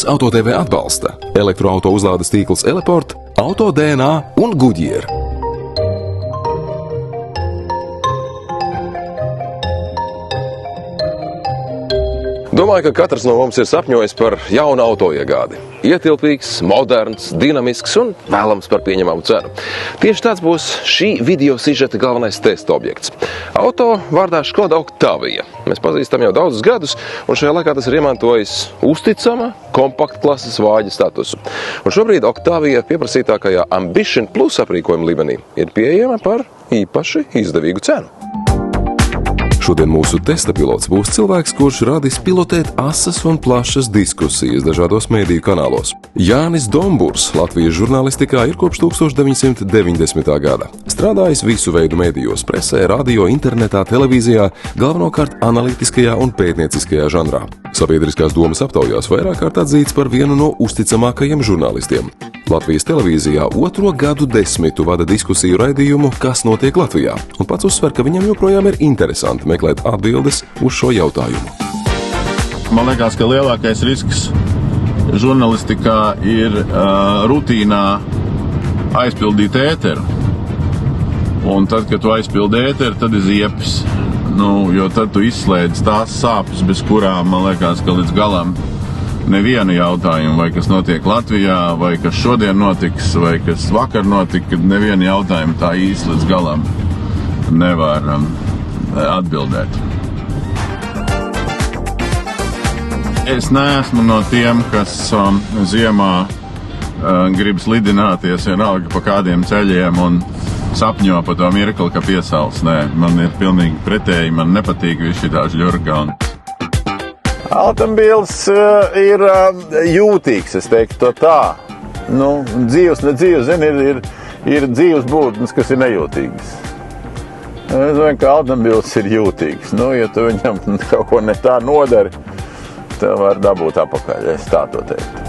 Jūs Auto TV atbalsta elektroauto uzlādes tīkls Eleport, Auto DNA un Goodyear. Domāju, ka katrs no mums ir sapņojis par jaunu auto iegādi. Ietilpīgs, moderns, dinamisks un vēlams par pieņemamu cenu. Tieši tāds būs šī video sižeta galvenais testa objekts. Auto vārdā Škoda Octavia. Mēs pazīstam jau daudzus gadus, un šajā laikā tas ir iemantojis uzticama, kompaktklases vāģa statusu. Un šobrīd Octavia pieprasītākajā Ambition Plus aprīkojuma līmenī ir pieejama par īpaši izdevīgu cenu. Šodien mūsu testa pilots būs cilvēks, kurš radis pilotēt asas un plašas diskusijas dažādos mēdīju kanālos. Jānis Domburs Latvijas žurnālistikā ir kopš 1990. gada. Strādājis visu veidu mēdījos, presē, radio, internetā, televīzijā, galvenokārt analītiskajā un pētnieciskajā žanrā. Sabiedriskās domas aptaujās vairāk kārt atzīts par vienu no uzticamākajiem žurnālistiem. Latvijas televīzijā 2. gadu desmitu vada diskusiju raidījumu Kas notiek Latvijā, un pats uzsver, ka viņam joprojām ir interesanti meklēt atbildes uz šo jautājumu. Man liekas, ka lielākais risks žurnālistikā ir rutīnā aizpildīt ēteru. Un tad, kad tu aizpildi ēteru, tad ir ziepes. Jo tad tu izslēdz tās sāpes, bez kurām, man liekas, ka līdz galam nevienu jautājumu, vai kas notiek Latvijā, vai kas šodien notiks, vai kas vakar notika, kad nevienu jautājumu tā īsti līdz galam nevar atbildēt. Es neesmu no tiem, kas ziemā grib slidināties vienalga pa kādiem ceļiem un sapņo pa to mirkli, ka piesals. Nē, man ir pilnīgi pretēji, man nepatīk viss šitā žļurka. Automobīls ir jūtīgs, es teiktu to tā. Dzīvs, ne dzīvs, zini, ir dzīvs būtnes, kas ir nejūtīgas. Es domāju, ka automobīls ir jūtīgs. Ja tu viņam kaut ko ne tā nodari, tev var dabūt apakaļ, es tā to teiktu.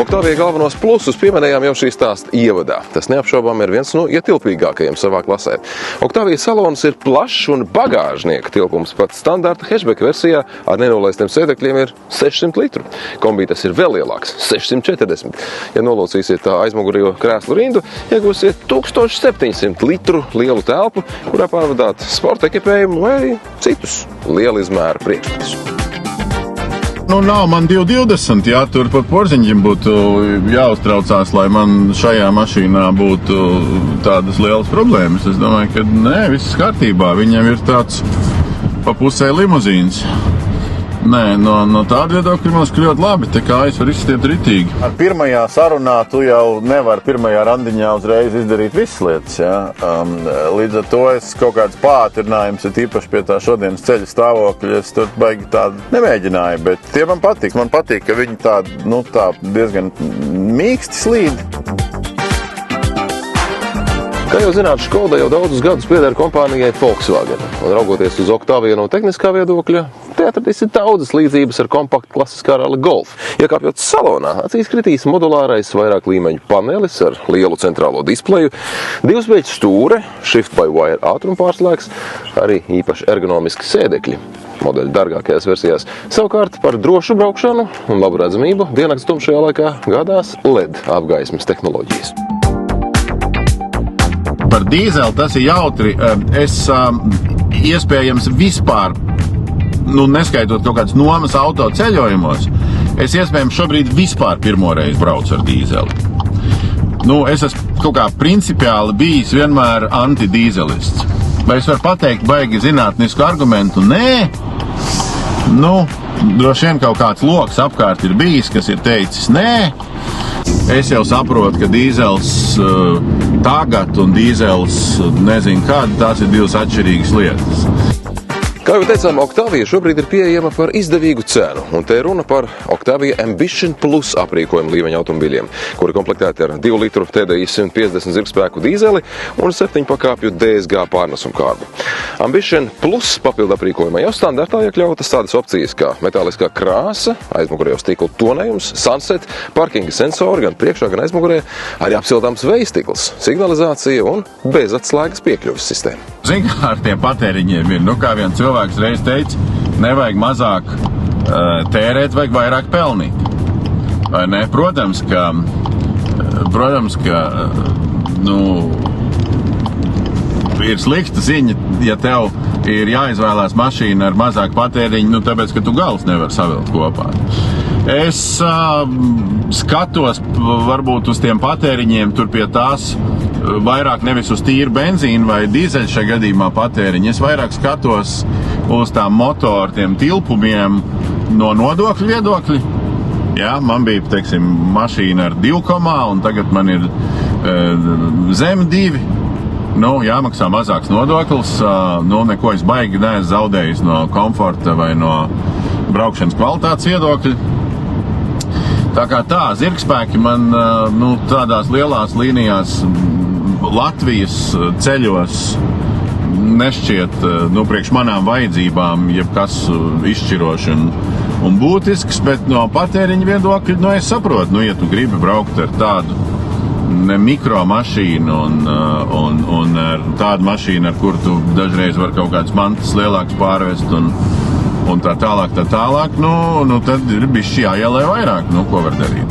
Octavia galvenos plusus pieminējām jau šī stāsta ievadā. Tas neapšaubām ir viens no ietilpīgākajiem savā klasē. Octavia salons ir plašs un bagāžnieka tilpums. Pat standarta hatchback versijā ar nenolaistiem sēdekļiem ir 600 litru. Kombī tas ir vēl lielāks – 640. Ja nolocīsiet tā aizmugurējo krēslu rindu, iegūsiet 1700 litru lielu telpu, kurā pārvadāt sporta ekipējumu vai citus liela izmēra priekšmetus. Nav man 220, tur pat porziņģim būtu jāuztraucās, lai man šajā mašīnā būtu tādas lielas problēmas. Es domāju, ka nē, viss kārtībā. Viņam ir tāds pa pusē limuzīns. Nē, no tāda viedokļa mums kļūt labi, te kājas var izstiet ritīgi. Ar pirmajā sarunā tu jau nevar pirmajā randiņā uzreiz izdarīt visas lietas, ja? Līdz ar to es kaut kāds pātrinājums, ir īpaši pie tā šodienas ceļa stāvokļa, es tur baigi tādu nemēģināju, bet tie man patīk. Man patīk, ka viņi tā diezgan mīksti slīd. Kā jau zināt, Škoda jau daudzus gadus pieder kompānijai Volkswagen. Un raugoties uz Octavia no tehniskā viedokļa, te atradīsiet daudzas līdzības ar kompaktu klasiskā rally Golf. Iekāpjot salonā, acīs kritīs modulārais vairāk līmeņu panelis ar lielu centrālo displeju, divsbeidz stūre, shift-by-wire ātrumpārslēgs, arī īpaši ergonomiski sēdekļi. Modeļu dārgākajās versijās. Savukārt par drošu braukšanu un labu redzamību diennakts tumšajā laikā gādās LED apgaismas tehnoloģijas. Par dīzeli tas ir jautri. Es iespējams vispār, neskaitot kaut kāds nomas auto ceļojumos, es iespējams šobrīd vispār pirmoreiz braucu ar dīzeli. Es esmu kaut kā principiāli bijis vienmēr antidīzelists. Vai es varu pateikt baigi zinātnisku argumentu? Nē. Droši vien kaut kāds loks apkārt ir bijis, kas ir teicis nē. Es jau saprotu, ka dīzels tagad un dīzels nezinu kad, tās ir divas atšķirīgas lietas. Kā jau teicām, Octavia šobrīd ir pieejama par izdevīgu cenu, un te ir runa par Octavia Ambition Plus aprīkojuma līmeņa automobiļiem, kuri komplektēti ar 2 litru TDI 150 zirgspēku dīzeli un 7 pakāpju DSG pārnesumu kārbu. Ambition Plus papildu aprīkojumā jau standartā iekļautas tādas opcijas kā metāliskā krāsa, aizmugurējo stiklu tonējums, sunset, parkinga sensori gan priekšā, gan aizmugurē, arī apsiltāms vējstikls, signalizācija un bezatslēgas piekļuves sistēma. Zini, kā ar tiem patēriņiem ir, kā viens cilvēks reiz teica, nevajag mazāk tērēt, vajag vairāk pelnīt. Vai ne? Protams, ka ir slikta ziņa, ja tev ir jāizvēlās mašīna ar mazāk patēriņu, tāpēc, ka tu gals nevar savilkt kopā. Es skatos varbūt uz tiem patēriņiem, tur pie tās vairāk nevis uz tīru benzīnu vai dīzeļu šajā gadījumā patēriņu. Es vairāk skatos uz tām motoru, tiem tilpumiem no nodokļu viedokļa. Jā, man bija, teiksim, mašīna ar 2, un tagad man ir zem 2. Jāmaksā mazāks nodoklis, neko es baigi neesmu zaudējis no komforta vai no braukšanas kvalitātes viedokļa. Tā kā zirgspēki man tādās lielās līnijās Latvijas ceļos nešķiet priekš manām vajadzībām jebkas izšķiroši un būtisks, bet no patēriņa viedokļa, es saprotu, ja tu gribi braukt ar tādu mikro mašīnu un ar tādu mašīnu, ar kur tu dažreiz var kaut kādas mantas lielākas pārvest un tā tālāk, tad ir bišķi jāielē vairāk, ko var darīt.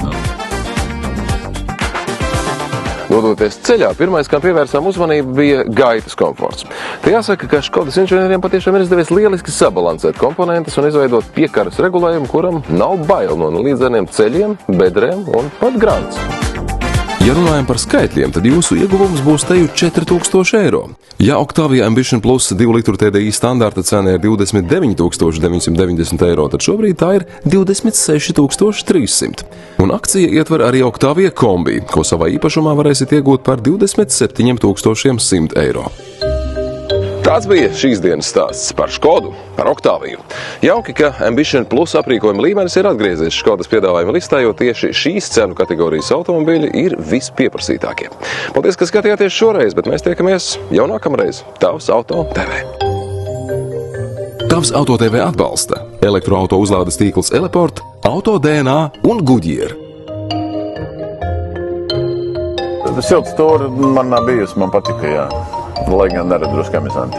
Dodoties ceļā, pirmais, kam pievērsām uzmanību, bija gaitas komforts. Te jāsaka, ka Škodas inženieriem patiešām ir izdevies lieliski sabalansēt komponentes un izveidot piekaras regulējumu, kuram nav bail no līdzeniem ceļiem, bedrēm un pat grants. Ja runājam par skaitļiem, tad jūsu ieguvums būs teju 4000 eiro. Ja Octavia Ambition Plus 2 litru TDI standarta cena ir 29 990 eiro, tad šobrīd tā ir 26 300. Un akcija ietver arī Octavia kombi, ko savā īpašumā varēsiet iegūt par 27 100 eiro. Tāds bija šīs dienas stāsts par Škodu, par Octaviju. Jauki, ka Ambition Plus aprīkojuma līmenis ir atgriezies Škodas piedāvājuma listā, jo tieši šīs cenu kategorijas automobīļi ir vispieprasītākie. Paldies, ka skatījāties šoreiz, bet mēs tiekamies jau nākamreiz. Tavs Auto TV. Tavs Auto TV atbalsta elektroauto uzlādes tīkls Eleport, Auto DNA un Goodyear. Silts tur man nav bijusi, man patika, jā. Lai gan neredz drusku amizanti.